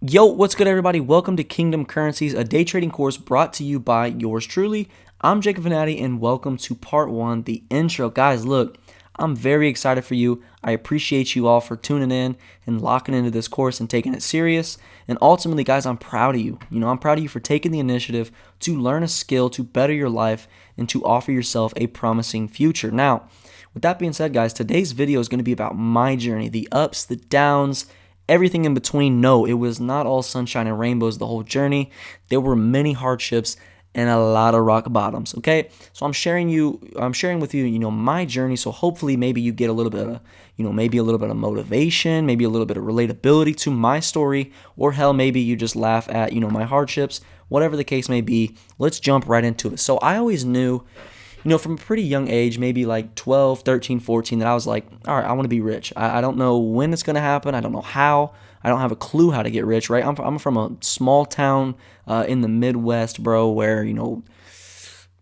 Yo, what's good, everybody? Welcome to Kingdom Currencies, a day trading course brought to you by yours truly. I'm Jacob Venatti, and welcome to part one, the intro. Guys, look, I'm very excited for you. I appreciate you all for tuning in and locking into this course and taking it serious. And ultimately, guys, I'm proud of you. I'm proud of you for taking the initiative to learn a skill to better your life and to offer yourself a promising future. Now, with that being said, guys, today's video is going to be about my journey, the ups, the downs, everything in between. No, it was not all sunshine and rainbows the whole journey. There were many hardships and a lot of rock bottoms. Okay, so I'm sharing with you, my journey. So hopefully, maybe you get a little bit of, maybe a little bit of motivation, maybe a little bit of relatability to my story, or hell, maybe you just laugh at, my hardships. Whatever the case may be, let's jump right into it. So I always knew, from a pretty young age, maybe like 12, 13, 14, that I was like, all right, I want to be rich. I don't know when it's going to happen. I don't know how. I don't have a clue how to get rich, right? I'm from a small town in the Midwest, bro, where,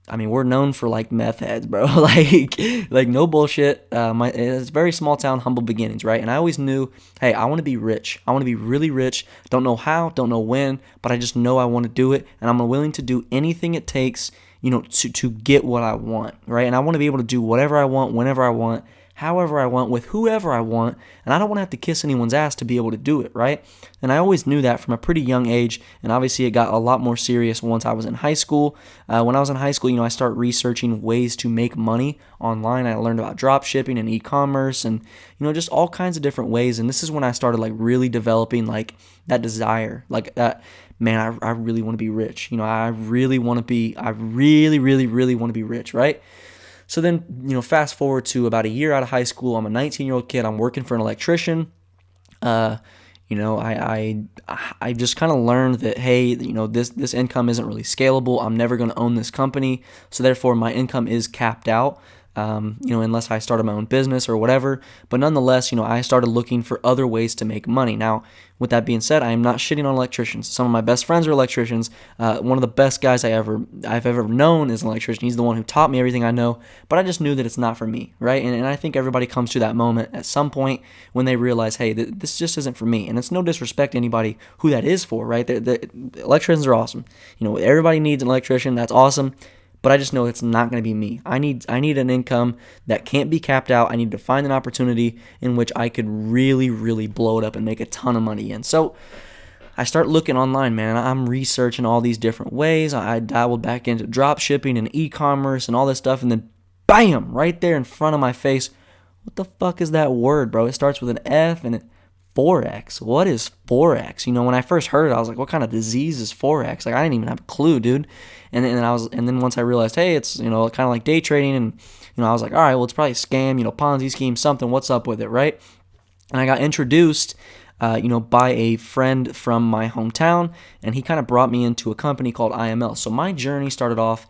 we're known for like meth heads, bro. like no bullshit. It's a very small town, humble beginnings, right? And I always knew, hey, I want to be rich. I want to be really rich. Don't know how, don't know when, but I just know I want to do it, and I'm willing to do anything it takes, to get what I want, right? And I want to be able to do whatever I want, whenever I want, however I want, with whoever I want, and I don't want to have to kiss anyone's ass to be able to do it, right? And I always knew that from a pretty young age, and obviously it got a lot more serious once I was in high school. When I was in high school, I started researching ways to make money online. I learned about drop shipping and e-commerce and, just all kinds of different ways, and this is when I started like really developing like that desire, like that, man, I really want to be rich. I really, really want to be rich, right? So then, fast forward to about a year out of high school. I'm a 19-year-old kid. I'm working for an electrician. Uh, I just kind of learned that, hey, this income isn't really scalable. I'm never going to own this company, so therefore my income is capped out. Unless I started my own business or whatever. But nonetheless, I started looking for other ways to make money. Now, with that being said, I am not shitting on electricians. Some of my best friends are electricians. One of the best guys I've ever known is an electrician. He's the one who taught me everything I know. But I just knew that it's not for me, right? And I think everybody comes to that moment at some point when they realize, hey, this just isn't for me. And it's no disrespect to anybody who that is for, right? The electricians are awesome. Everybody needs an electrician. That's awesome. But I just know it's not going to be me. I need an income that can't be capped out. I need to find an opportunity in which I could really, really blow it up and make a ton of money in. So I start looking online, man. I'm researching all these different ways. I dabbled back into drop shipping and e-commerce and all this stuff, and then bam, right there in front of my face, what the fuck is that word, bro? It starts with an F and Forex. What is Forex? When I first heard it, I was like, what kind of disease is Forex? Like, I didn't even have a clue, dude. And then once I realized, hey, it's, kind of like day trading, and, I was like, all right, well, it's probably a scam, Ponzi scheme, something. What's up with it, right? And I got introduced, by a friend from my hometown, and he kind of brought me into a company called IML. So my journey started off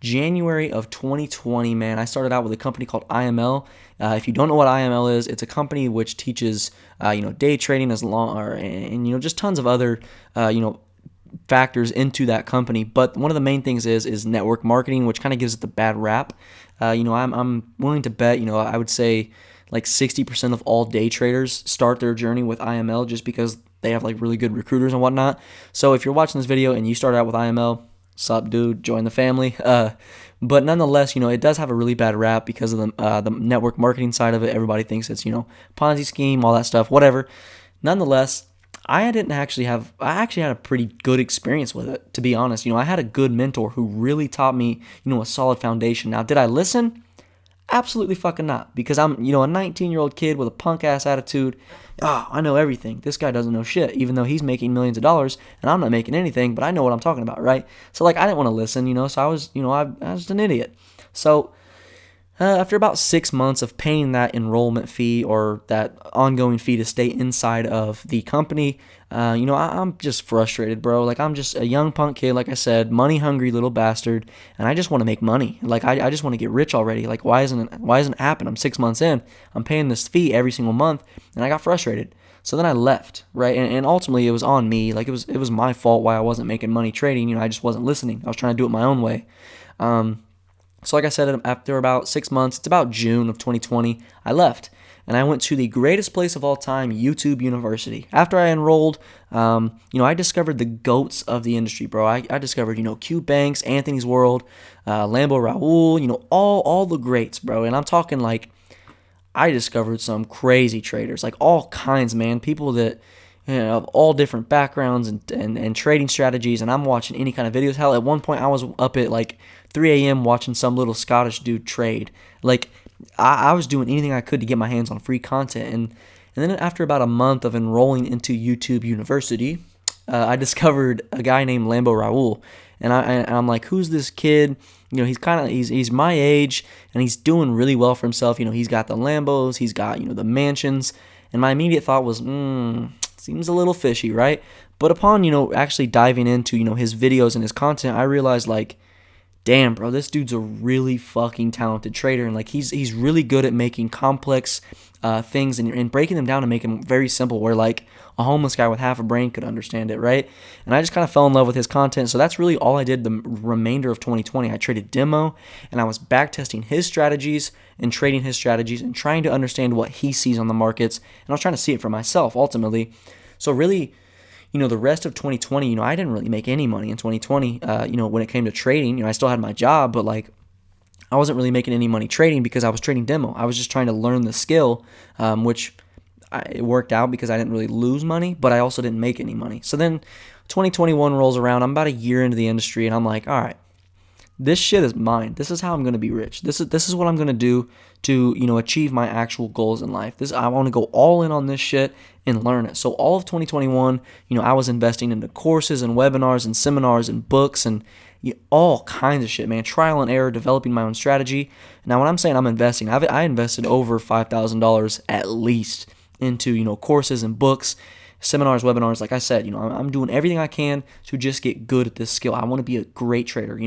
January of 2020, man. I started out with a company called IML. If you don't know what IML is, it's a company which teaches, day trading and just tons of other, factors into that company. But one of the main things is network marketing, which kind of gives it the bad rap. I'm willing to bet, I would say like 60% of all day traders start their journey with IML just because they have like really good recruiters and whatnot. So if you're watching this video and you started out with IML, sup, dude, join the family. But nonetheless, it does have a really bad rap because of the network marketing side of it. Everybody thinks it's, Ponzi scheme, all that stuff, whatever. Nonetheless, I actually had a pretty good experience with it, to be honest. I had a good mentor who really taught me, a solid foundation. Now, did I listen? Absolutely fucking not, because I'm, a 19-year-old kid with a punk-ass attitude. Oh, I know everything. This guy doesn't know shit, even though he's making millions of dollars, and I'm not making anything, but I know what I'm talking about, right? So, I didn't want to listen, so I was, I was an idiot. So, after about 6 months of paying that enrollment fee or that ongoing fee to stay inside of the company, I'm just frustrated, bro. Like, I'm just a young punk kid, like I said, money hungry little bastard, and I just want to make money. Like, I just want to get rich already. Like, why isn't it happen? I'm 6 months in, I'm paying this fee every single month, and I got frustrated. So then I left, right? And ultimately it was on me. Like, it was my fault why I wasn't making money trading. I just wasn't listening. I was trying to do it my own way. So like I said, after about 6 months, it's about June of 2020, I left. and I went to the greatest place of all time, YouTube University. After I enrolled, I discovered the GOATs of the industry, bro. I discovered, Q Banks, Anthony's World, Lambo Raul, all the greats, bro. And I'm talking like I discovered some crazy traders, like all kinds, man. People that of all different backgrounds and trading strategies, and I'm watching any kind of videos. Hell, at one point I was up at like 3 a.m. watching some little Scottish dude trade. Like I was doing anything I could to get my hands on free content, and then after about a month of enrolling into YouTube University, I discovered a guy named Lambo Raul, and I'm like, who's this kid? He's my age, and he's doing really well for himself. He's got the Lambos, he's got the mansions, and my immediate thought was, seems a little fishy, right? But upon actually diving into his videos and his content, I realized like, damn, bro, this dude's a really fucking talented trader, and like he's really good at making complex things and breaking them down and making them very simple, where like a homeless guy with half a brain could understand it, right? And I just kind of fell in love with his content. So that's really all I did the remainder of 2020. I traded demo, and I was back testing his strategies and trading his strategies and trying to understand what he sees on the markets, and I was trying to see it for myself ultimately. So really, the rest of 2020, I didn't really make any money in 2020. When it came to trading, I still had my job, but like I wasn't really making any money trading because I was trading demo. I was just trying to learn the skill, which it worked out because I didn't really lose money, but I also didn't make any money. So then 2021 rolls around. I'm about a year into the industry, and I'm like, all right, this shit is mine. This is how I'm going to be rich. This is what I'm going to do to, achieve my actual goals in life. I want to go all in on this shit and learn it. So all of 2021, I was investing into courses and webinars and seminars and books and all kinds of shit, man. Trial and error, developing my own strategy. Now, when I'm saying I'm investing, I invested over $5,000 at least into, courses and books, seminars, webinars. Like I said, I'm doing everything I can to just get good at this skill. I want to be a great trader,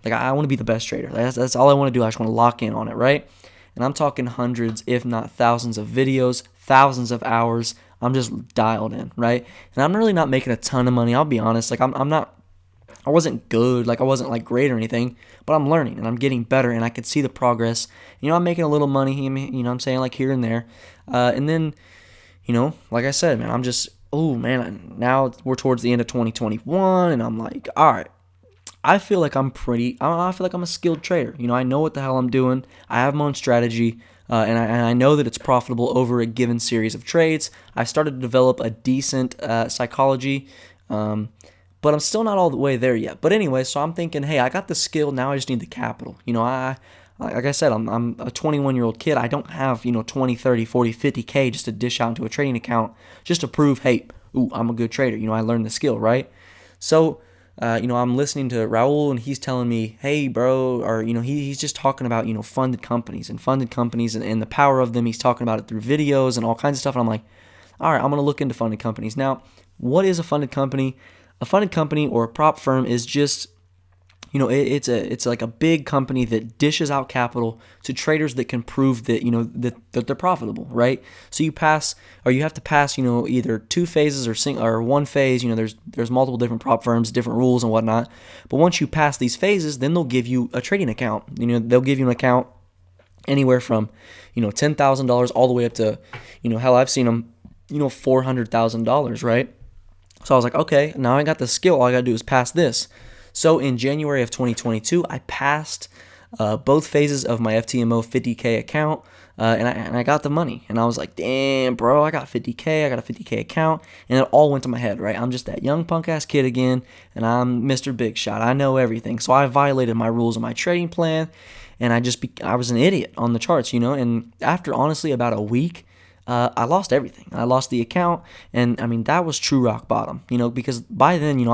like I want to be the best trader. That's all I want to do. I just want to lock in on it, right? And I'm talking hundreds, if not thousands of videos, thousands of hours. I'm just dialed in, right? And I'm really not making a ton of money. I'll be honest. Like I wasn't good. Like I wasn't like great or anything, but I'm learning and I'm getting better, and I can see the progress. I'm making a little money, I'm saying, like here and there. And then, like I said, man, I'm just, now we're towards the end of 2021, and I'm like, all right, I feel like I feel like I'm a skilled trader. I know what the hell I'm doing. I have my own strategy, and I know that it's profitable over a given series of trades. I started to develop a decent psychology, but I'm still not all the way there yet. But anyway, so I'm thinking, hey, I got the skill. Now I just need the capital. Like I said, I'm a 21-year-old kid. I don't have 20, 30, 40, 50K just to dish out into a trading account just to prove, hey, I'm a good trader. I learned the skill, right? So I'm listening to Raul, and he's telling me, hey, bro, or, he's just talking about, funded companies and the power of them. He's talking about it through videos and all kinds of stuff. And I'm like, all right, I'm going to look into funded companies. Now, what is a funded company? A funded company or a prop firm is just, it's like a big company that dishes out capital to traders that can prove that, that they're profitable, right? So you have to pass, either two phases or one phase. There's multiple different prop firms, different rules and whatnot. But once you pass these phases, then they'll give you a trading account. They'll give you an account anywhere from, $10,000 all the way up to, hell, I've seen them, $400,000, right? So I was like, okay, now I got the skill. All I got to do is pass this. So in January of 2022, I passed both phases of my FTMO 50K account, and I got the money. And I was like, damn, bro, I got 50K. I got a 50K account. And it all went to my head, right? I'm just that young punk-ass kid again, and I'm Mr. Big Shot. I know everything. So I violated my rules of my trading plan, and I was an idiot on the charts, And after, honestly, about a week, I lost everything. I lost the account, and I mean, that was true rock bottom, because by then,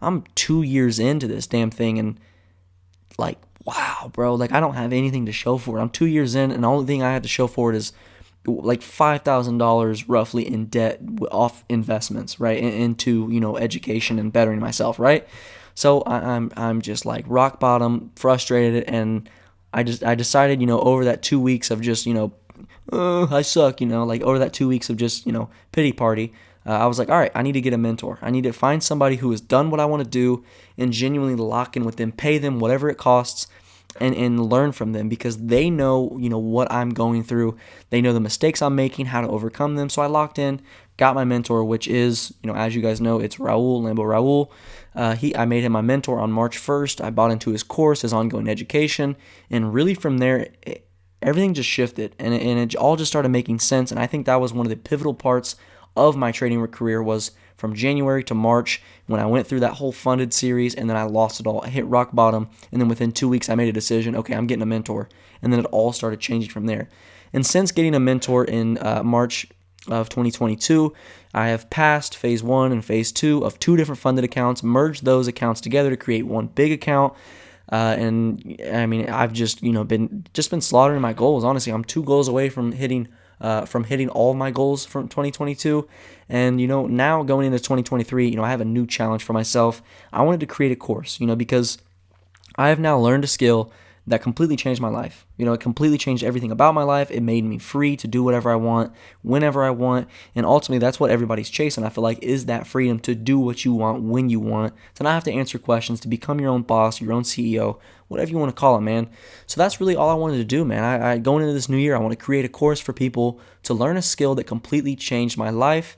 I'm 2 years into this damn thing, and like, wow, bro, like I don't have anything to show for it. I'm 2 years in, and the only thing I have to show for it is like $5,000 roughly in debt off investments, right, into education and bettering myself, right. So I'm just like rock bottom, frustrated, and I decided, over that 2 weeks of just I suck, like over that 2 weeks of just pity party. I was like, all right, I need to get a mentor. I need to find somebody who has done what I want to do and genuinely lock in with them, pay them whatever it costs, and learn from them, because they know, what I'm going through. They know the mistakes I'm making, how to overcome them. So I locked in, got my mentor, which is, as you guys know, it's Raul, Lambo Raul. I made him my mentor on March 1st. I bought into his course, his ongoing education, and really from there, everything just shifted, and it all just started making sense. And I think that was one of the pivotal parts of my trading career, was from January to March, when I went through that whole funded series, and then I lost it all. I hit rock bottom, and then within 2 weeks I made a decision, okay, I'm getting a mentor, and then it all started changing from there. And since getting a mentor in March of 2022, I have passed phase 1 and phase 2 of 2 different funded accounts, merged those accounts together to create one big account. And I mean, I've just been slaughtering my goals. Honestly, I'm 2 goals away from hitting all of my goals from 2022. And now going into 2023, I have a new challenge for myself. I wanted to create a course, because I have now learned a skill that completely changed my life. It completely changed everything about my life. It made me free to do whatever I want, whenever I want. And ultimately, that's what everybody's chasing, I feel like, is that freedom to do what you want, when you want, to not have to answer questions, to become your own boss, your own CEO, whatever you want to call it, man. So that's really all I wanted to do, man. I going into this new year, I want to create a course for people to learn a skill that completely changed my life,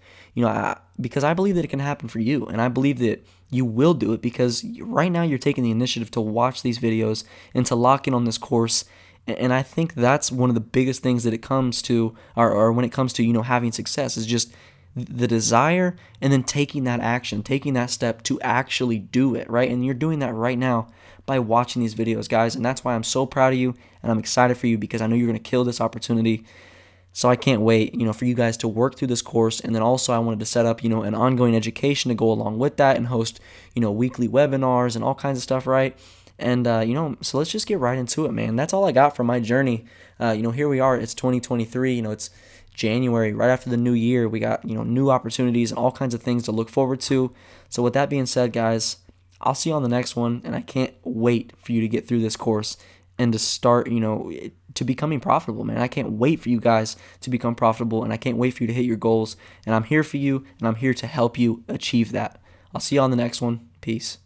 because I believe that it can happen for you. And I believe that you will do it, because right now you're taking the initiative to watch these videos and to lock in on this course. And I think that's one of the biggest things that it comes to, or when it comes to, having success, is just the desire, and then taking that action, taking that step to actually do it, right? And you're doing that right now by watching these videos, guys. And that's why I'm so proud of you, and I'm excited for you, because I know you're going to kill this opportunity. So I can't wait, for you guys to work through this course. And then also I wanted to set up, an ongoing education to go along with that, and host, weekly webinars and all kinds of stuff, right? And, so let's just get right into it, man. That's all I got from my journey. Here we are. It's 2023. It's January, right after the new year. We got, new opportunities and all kinds of things to look forward to. So with that being said, guys, I'll see you on the next one. And I can't wait for you to get through this course and to start, to becoming profitable, man. I can't wait for you guys to become profitable, and I can't wait for you to hit your goals. And I'm here for you, and I'm here to help you achieve that. I'll see you on the next one. Peace.